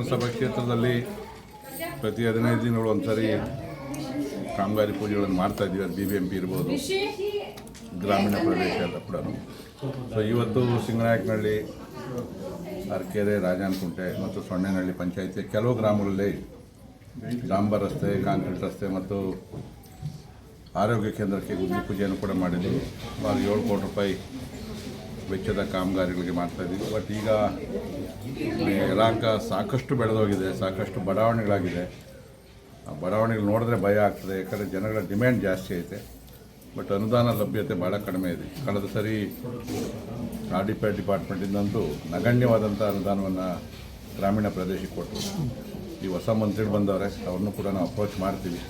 ವಿಧಾನಸಭಾ ಕ್ಷೇತ್ರದಲ್ಲಿ ಪ್ರತಿ 15 ದಿನಗಳು ಒಂದ್ಸರಿ ಕಾಮಗಾರಿ ಪೂಜೆಗಳನ್ನು ಮಾಡ್ತಾಯಿದ್ದೀವಿ. ಅದು BBMP ಇರ್ಬೋದು, ಗ್ರಾಮೀಣ ಪ್ರದೇಶ ಎಲ್ಲ ಕೂಡ. ಸೊ ಇವತ್ತು ಸಿಂಗನಾಯಕನಹಳ್ಳಿ, ಅರಕೆರೆ, ರಾಜಾನಕುಂಟೆ ಮತ್ತು ಸೊಣ್ಣೆನಹಳ್ಳಿ ಪಂಚಾಯಿತಿ ಕೆಲವು ಗ್ರಾಮಗಳಲ್ಲಿ ಡಾಂಬರ್ ರಸ್ತೆ, ಕಾಂಕ್ರೀಟ್ ರಸ್ತೆ ಮತ್ತು ಆರೋಗ್ಯ ಕೇಂದ್ರಕ್ಕೆ ಗುದ್ಲಿ ಪೂಜೆಯನ್ನು ಕೂಡ ಮಾಡಿದ್ದೀವಿ. ಸುಮಾರು 7 ಕೋಟಿ ರೂಪಾಯಿ ವೆಚ್ಚದ ಕಾಮಗಾರಿಗಳಿಗೆ ಮಾಡ್ತಾಯಿದ್ದೀವಿ. ಬಟ್ ಈಗ ಯಲಹಂಕ ಸಾಕಷ್ಟು ಬೆಳೆದೋಗಿದೆ, ಸಾಕಷ್ಟು ಬಡಾವಣೆಗಳಾಗಿದೆ. ಆ ಬಡಾವಣೆಗಳು ನೋಡಿದ್ರೆ ಭಯ ಆಗ್ತದೆ, ಯಾಕಂದರೆ ಜನಗಳ ಡಿಮ್ಯಾಂಡ್ ಜಾಸ್ತಿ ಐತೆ. ಬಟ್ ಅನುದಾನ ಲಭ್ಯತೆ ಭಾಳ ಕಡಿಮೆ ಇದೆ. ಕಳೆದ ಸರಿ RDP ಡಿಪಾರ್ಟ್ಮೆಂಟಿಂದಂತೂ ನಗಣ್ಯವಾದಂಥ ಅನುದಾನವನ್ನು ಗ್ರಾಮೀಣ ಪ್ರದೇಶಕ್ಕೆ ಕೊಟ್ಟರು. ಈ ಹೊಸ ಮಂತ್ರಿಗಳು ಬಂದವರೆ, ಅವ್ರನ್ನೂ ಕೂಡ ನಾವು ಅಪ್ರೋಚ್ ಮಾಡ್ತೀವಿ.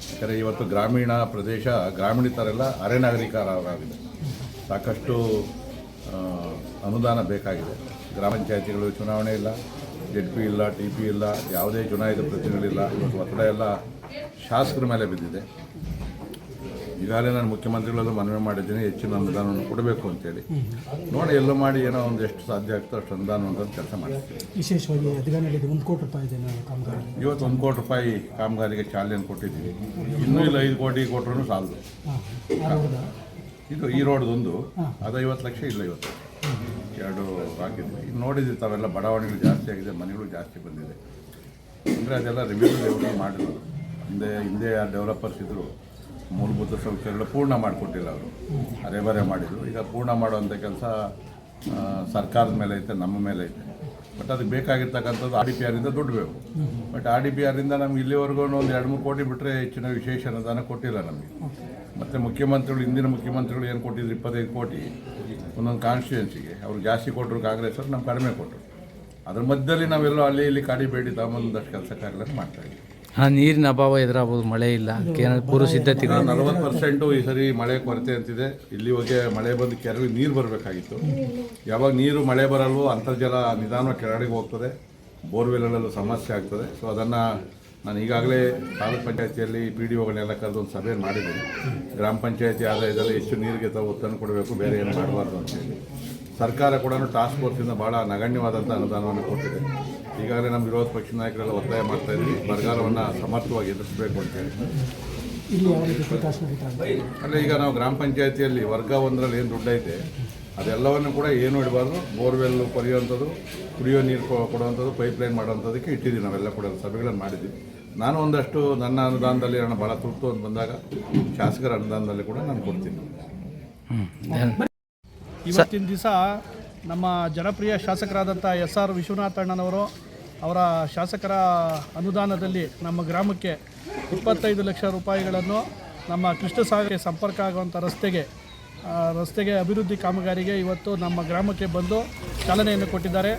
ಯಾಕಂದರೆ ಇವತ್ತು ಗ್ರಾಮೀಣ ಪ್ರದೇಶ ಗ್ರಾಮೀಣತರೆಲ್ಲ ಅರೆನಾಗರಿಕರಾಗಿದೆ. ಸಾಕಷ್ಟು ಅನುದಾನ ಬೇಕಾಗಿದೆ. ಗ್ರಾಮ ಪಂಚಾಯತಿಗಳು ಚುನಾವಣೆ ಇಲ್ಲ, ZP ಇಲ್ಲ, TP ಇಲ್ಲ, ಯಾವುದೇ ಚುನಾಯಿತ ಪ್ರತಿನಿಧಿಗಳಿಲ್ಲ. ಇವತ್ತು ಒತ್ತಡ ಎಲ್ಲ ಶಾಸಕರ ಮೇಲೆ ಬಿದ್ದಿದೆ. ಈಗಾಗಲೇ ನಾನು ಮುಖ್ಯಮಂತ್ರಿಗಳಲ್ಲೂ ಮನವಿ ಮಾಡಿದ್ದೀನಿ, ಹೆಚ್ಚಿನ ಅನುದಾನವನ್ನು ಕೊಡಬೇಕು ಅಂತೇಳಿ. ನೋಡಿ ಎಲ್ಲೋ ಮಾಡಿ ಏನೋ ಒಂದು ಎಷ್ಟು ಸಾಧ್ಯ ಆಗ್ತೋ ಅಷ್ಟು ಅನುದಾನ ಅಂತ ಕೆಲಸ ಮಾಡ್ತೀವಿ. ವಿಶೇಷವಾಗಿ ಅಧಿಕಾರಿಗಳಿಗೆ 1 ಕೋಟಿ ರೂಪಾಯಿ ಇದೆ ಕಾಮಗಾರಿ. ಇವತ್ತು 1 ಕೋಟಿ ರೂಪಾಯಿ ಕಾಮಗಾರಿಗೆ ಚಾಲನೆ ಕೊಟ್ಟಿದ್ದೀವಿ. ಇನ್ನೂ ಇಲ್ಲ 5 ಕೋಟಿ ಕೊಟ್ಟರು ಸಾಲದು. ಇದು ಈ ರೋಡ್ದೊಂದು ಅದು 50 ಲಕ್ಷ ಇಲ್ಲ, ಇವತ್ತು 2 ಹಾಕಿದ್ವಿ. ಈಗ ನೋಡಿದ್ವಿ ತಾವೆಲ್ಲ ಬಡಾವಣೆಗಳು ಜಾಸ್ತಿ ಆಗಿದೆ, ಮನೆಗಳು ಜಾಸ್ತಿ ಬಂದಿದೆ. ಅಂದರೆ ಅದೆಲ್ಲ ರೆವಿನ್ಯೂ ಮಾಡಿರೋದು. ಹಿಂದೆ ಯಾರು ಡೆವಲಪರ್ಸ್ ಇದ್ದರು, ಮೂಲಭೂತ ಸೌಕರ್ಯಗಳು ಪೂರ್ಣ ಮಾಡಿಕೊಟ್ಟಿಲ್ಲ, ಅವರು ಅರೆಬರೆ ಮಾಡಿದರು. ಈಗ ಪೂರ್ಣ ಮಾಡುವಂಥ ಕೆಲಸ ಸರ್ಕಾರದ ಮೇಲೆ ಐತೆ, ನಮ್ಮ ಮೇಲೆ ಐತೆ. ಬಟ್ ಅದಕ್ಕೆ ಬೇಕಾಗಿರ್ತಕ್ಕಂಥದ್ದು RDPRಯಿಂದ ದುಡ್ಡು ಬೇಕು. ಬಟ್ RDPRದಿಂದ ನಮ್ಗೆ ಇಲ್ಲಿವರೆಗೂ ಒಂದು 2-3 ಕೋಟಿ ಬಿಟ್ಟರೆ ಹೆಚ್ಚಿನ ವಿಶೇಷ ಅನುದಾನ ಕೊಟ್ಟಿಲ್ಲ ನಮಗೆ. ಮತ್ತು ಮುಖ್ಯಮಂತ್ರಿಗಳು, ಹಿಂದಿನ ಮುಖ್ಯಮಂತ್ರಿಗಳು ಏನು ಕೊಟ್ಟಿದ್ರು 25 ಕೋಟಿ ಒಂದೊಂದು ಕಾನ್ಸ್ಟಿಟ್ಯೂನ್ಸಿಗೆ. ಅವ್ರು ಜಾಸ್ತಿ ಕೊಟ್ಟರು, ಕಾಂಗ್ರೆಸ್ ಅವರು ನಮ್ಗೆ ಕಡಿಮೆ ಕೊಟ್ಟರು. ಅದ್ರ ಮಧ್ಯದಲ್ಲಿ ನಾವೆಲ್ಲೋ ಅಲ್ಲಿ ಇಲ್ಲಿ ಕಾಡಿ ಬೇಡಿ ತಗೊಂಬಂದಷ್ಟು ಕೆಲಸ ಕಾರ್ಯಗಳನ್ನು ಮಾಡ್ತಾಯಿದ್ದೀವಿ. ನೀರಿನ ಅಭಾವ ಎದುರಾಗ್ಬೋದು, ಮಳೆ ಇಲ್ಲ, ಪೂರ್ವ ಸಿದ್ಧತೆಗಳು 40% ಈ ಸರಿ ಮಳೆ ಕೊರತೆ ಅಂತಿದೆ. ಇಲ್ಲಿವರೆಗೆ ಮಳೆ ಬಂದು ಕೆರೆಗೆ ನೀರು ಬರಬೇಕಾಗಿತ್ತು. ಯಾವಾಗ ನೀರು ಮಳೆ ಬರಲ್ವೋ ಅಂತರ್ಜಲ ನಿಧಾನವಾಗಿ ಕೆಳಗಡೆಗೆ ಹೋಗ್ತದೆ, ಬೋರ್ವೆಲ್ಗಳಲ್ಲೂ ಸಮಸ್ಯೆ ಆಗ್ತದೆ. ಸೊ ಅದನ್ನು ನಾನು ಈಗಾಗಲೇ ತಾಲೂಕು ಪಂಚಾಯತಿಯಲ್ಲಿ PDOಗಳನ್ನೆಲ್ಲ ಕರೆದು ಒಂದು ಸಭೆ ಮಾಡಿದ್ದೀನಿ. ಗ್ರಾಮ ಪಂಚಾಯತಿ ಆದಾಯದಲ್ಲಿ ಎಷ್ಟು ನೀರಿಗೆ ಒತ್ತನ್ನು ಕೊಡಬೇಕು, ಬೇರೆ ಏನು ಮಾಡಬಾರ್ದು ಅಂತೇಳಿ. ಸರ್ಕಾರ ಕೂಡ ಟಾಸ್ಕ್ ಫೋರ್ಸಿಂದ ಭಾಳ ನಗಣ್ಯವಾದಂಥ ಅನುದಾನವನ್ನು ಕೊಟ್ಟಿದೆ. ಈಗಾಗಲೇ ನಮ್ಮ ವಿರೋಧ ಪಕ್ಷ ನಾಯಕರೆಲ್ಲ ಒತ್ತಾಯ ಮಾಡ್ತಾಯಿದ್ವಿ, ಬರಗಾಲವನ್ನು ಸಮರ್ಥವಾಗಿ ಎದುರಿಸಬೇಕು ಅಂತೇಳಿ. ಅಂದರೆ ಈಗ ನಾವು ಗ್ರಾಮ ಪಂಚಾಯತಿಯಲ್ಲಿ ವರ್ಗ 1ರಲ್ಲಿ ಏನು ದುಡ್ಡು ಐತೆ ಅದೆಲ್ಲವನ್ನು ಕೂಡ ಏನು ಇಡಬಾರ್ದು, ಬೋರ್ವೆಲ್ ಕೊರೆಯುವಂಥದ್ದು, ಕುಡಿಯೋ ನೀರು ಕೊಡುವಂಥದ್ದು, ಪೈಪ್ಲೈನ್ ಮಾಡುವಂಥದ್ದಕ್ಕೆ ಇಟ್ಟಿದ್ದೀವಿ. ನಾವೆಲ್ಲ ಕೂಡ ಸಭೆಗಳನ್ನು ಮಾಡಿದ್ದೀವಿ. ನಾನು ಒಂದಷ್ಟು ನನ್ನ ಅನುದಾನದಲ್ಲಿ ನಾನು ಭಾಳ ತುರ್ತು ಅಂತ ಬಂದಾಗ ಶಾಸಕರ ಅನುದಾನದಲ್ಲಿ ಕೂಡ ನಾನು ಕೊಡ್ತೀನಿ. ಇವತ್ತಿನ ದಿವಸ ನಮ್ಮ ಜನಪ್ರಿಯ ಶಾಸಕರಾದಂಥ SR ವಿಶ್ವನಾಥಣ್ಣನವರು ಅವರ ಶಾಸಕರ ಅನುದಾನದಲ್ಲಿ ನಮ್ಮ ಗ್ರಾಮಕ್ಕೆ 25 ಲಕ್ಷ ರೂಪಾಯಿಗಳನ್ನು ನಮ್ಮ ಕೃಷ್ಣಸಾಗರಕ್ಕೆ ಸಂಪರ್ಕ ಆಗುವಂಥ ರಸ್ತೆಗೆ ಅಭಿವೃದ್ಧಿ ಕಾಮಗಾರಿಗೆ ಇವತ್ತು ನಮ್ಮ ಗ್ರಾಮಕ್ಕೆ ಬಂದು ಚಾಲನೆಯನ್ನು ಕೊಟ್ಟಿದ್ದಾರೆ.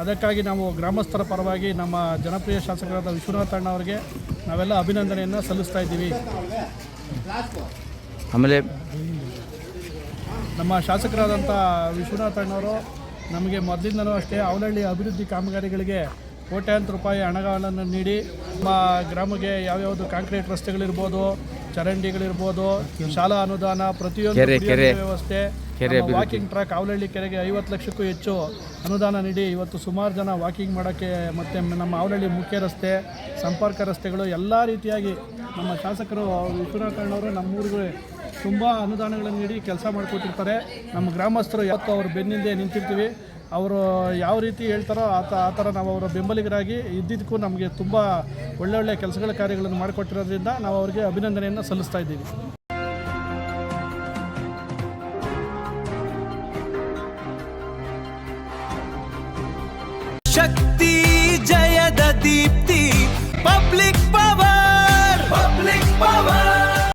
ಅದಕ್ಕಾಗಿ ನಾವು ಗ್ರಾಮಸ್ಥರ ಪರವಾಗಿ ನಮ್ಮ ಜನಪ್ರಿಯ ಶಾಸಕರಾದ ವಿಶ್ವನಾಥಣ್ಣ ಅವರಿಗೆ ನಾವೆಲ್ಲ ಅಭಿನಂದನೆಯನ್ನು ಸಲ್ಲಿಸ್ತಾ ಇದ್ದೀವಿ. ಆಮೇಲೆ ನಮ್ಮ ಶಾಸಕರಾದಂಥ ವಿಶ್ವನಾಥಣ್ಣವರು ನಮಗೆ ಮೊದಲಿಂದನೂ ಅಷ್ಟೇ ಅವಲಹಳ್ಳಿ ಅಭಿವೃದ್ಧಿ ಕಾಮಗಾರಿಗಳಿಗೆ ಕೋಟ್ಯಾಂತರ ರೂಪಾಯಿ ಹಣಗಳನ್ನು ನೀಡಿ ನಮ್ಮ ಗ್ರಾಮಕ್ಕೆ ಯಾವ್ಯಾವುದು ಕಾಂಕ್ರೀಟ್ ರಸ್ತೆಗಳಿರ್ಬೋದು, ಚರಂಡಿಗಳಿರ್ಬೋದು, ಶಾಲಾ ಅನುದಾನ, ಪ್ರತಿಯೊಂದು ವ್ಯವಸ್ಥೆ, ವಾಕಿಂಗ್ ಟ್ರ್ಯಾಕ್, ಅವಲಹಳ್ಳಿ ಕೆರೆಗೆ 50 ಲಕ್ಷಕ್ಕೂ ಹೆಚ್ಚು ಅನುದಾನ ನೀಡಿ ಇವತ್ತು ಸುಮಾರು ಜನ ವಾಕಿಂಗ್ ಮಾಡೋಕ್ಕೆ, ಮತ್ತು ನಮ್ಮ ಅವಲಹಳ್ಳಿ ಮುಖ್ಯ ರಸ್ತೆ, ಸಂಪರ್ಕ ರಸ್ತೆಗಳು ಎಲ್ಲ ರೀತಿಯಾಗಿ ನಮ್ಮ ಶಾಸಕರು ವಿಶ್ವನಾಥಣ್ಣವರು ನಮ್ಮೂರಿಗೆ ತುಂಬ ಅನುದಾನಗಳನ್ನು ನೀಡಿ ಕೆಲಸ ಮಾಡಿಕೊಟ್ಟಿರ್ತಾರೆ. ನಮ್ಮ ಗ್ರಾಮಸ್ಥರು ಯಾವತ್ತೂ ಅವ್ರ ಬೆನ್ನಿಂದೆ ನಿಂತಿರ್ತೀವಿ. ಅವರು ಯಾವ ರೀತಿ ಹೇಳ್ತಾರೋ ಆ ಥರ ನಾವು ಅವರ ಬೆಂಬಲಿಗರಾಗಿ ಇದ್ದಿದ್ದಕ್ಕೂ ನಮಗೆ ತುಂಬ ಒಳ್ಳೊಳ್ಳೆ ಕೆಲಸಗಳ ಕಾರ್ಯಗಳನ್ನು ಮಾಡಿಕೊಟ್ಟಿರೋದ್ರಿಂದ ನಾವು ಅವರಿಗೆ ಅಭಿನಂದನೆಯನ್ನು ಸಲ್ಲಿಸ್ತಾ ಇದ್ದೀವಿ. ಶಕ್ತಿ ಜಯದ ದೀಪ್ತಿ ಪಬ್ಲಿಕ್